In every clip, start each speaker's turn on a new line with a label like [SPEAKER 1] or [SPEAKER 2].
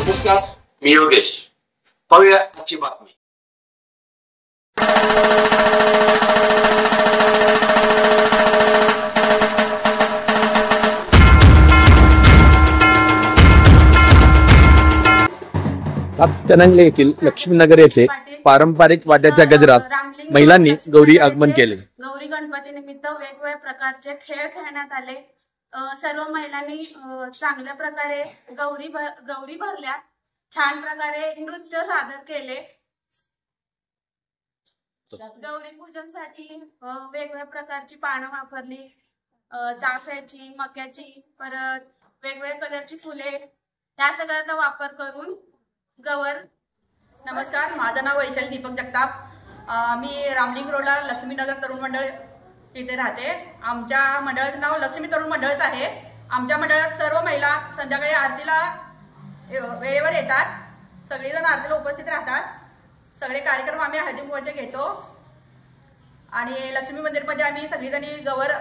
[SPEAKER 1] नमस्कार, मी योगेश. पाहूया आजची बातमी.
[SPEAKER 2] हातकणंगले येथील लक्ष्मीनगर येथे पारंपरिक वाद्याच्या गजरात महिलांनी गौरी आगमन केले.
[SPEAKER 3] गौरी गणपती निमित्त वेगवेगळ्या प्रकारचे खेळ खेळण्यात आले. सर्व महिलांनी चांगल्या प्रकारे गौरी भरल्या, छान प्रकारे नृत्य सादर केले. गौरी पूजनसाठी वेगवेगळ्या प्रकारची पानं वापरली, चाफ्याची, मक्याची, परत वेगवेगळ्या कलरची फुले, या सगळ्यांचा वापर करून गवर.
[SPEAKER 4] नमस्कार, माझं नाव वैशाली दीपक जगताप. मी रामलिंग रोडला लक्ष्मीनगर तरुण मंडळ इथे राहते. आमच्या मंडळाचं नाव लक्ष्मी तरुण मंडळच आहे. आमच्या मंडळात सर्व महिला संध्याकाळी आरतीला वेळेवर येतात. सगळेजण आरतीला उपस्थित राहतात. सगळे कार्यक्रम आम्ही हळदी कुंकवाचे घेतो आणि लक्ष्मी मंदिरमध्ये आम्ही सगळीजणी गवर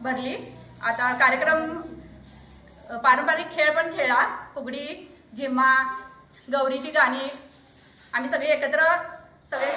[SPEAKER 4] भरली. आता कार्यक्रम पारंपरिक खेळ पण खेळला, फुगडी, झिम्मा, गौरीची गाणी, आम्ही सगळे एकत्र सगळे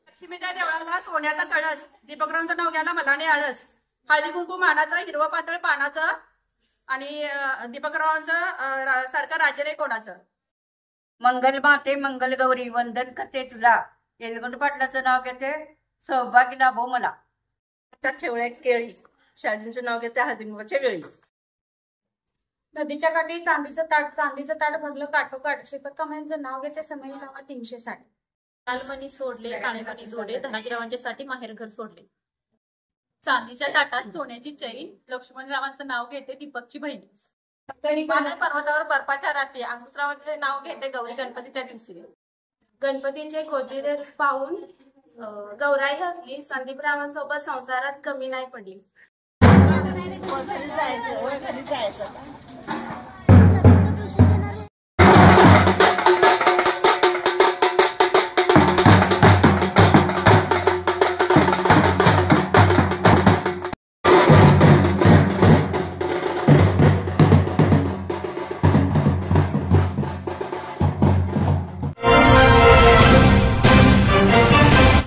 [SPEAKER 4] लक्ष्मीच्या देवळाला सोन्याचा कळस, दीपकरावांचं नाव घ्यायला मलाने आळस, हळदी कुंकू मानाचं, हिरवं पातळ पानाचं आणि दीपकरावांचं सारखं राज्य नाही कोणाचं.
[SPEAKER 5] मंगल माते मंगल गौरी वंदन करते तुला, येलगंड पाटलाचं नाव घेते, सौभाग्य लाभो मला.
[SPEAKER 4] ठेवळे केळी, शाळेचं नाव घेते हळदी कुंकवाच्या वेळी.
[SPEAKER 3] नदीच्या काठी चांदीचं ताट भरलं काठोकाठ, श्रीपत कांबळेंचं नाव घेते, समय नावा 360.
[SPEAKER 6] लालमणी सोडले, काळेमणी जोडले, धनाजीरावांच्यासाठी माहेरघर सोडले. चांदीच्या ताटात सोन्याची चैन, लक्ष्मणरावांचं नाव घेते, दीपकची बहीण. पर्वतावर बर्फाच्या रात्री, अंकुशरावांचे नाव घेते, गौरी गणपतीच्या दिवशी.
[SPEAKER 3] गणपतींचे खोजिरे पाहून गौराई हसली, संदीपरावांसोबत संसारात कमी नाही पडली.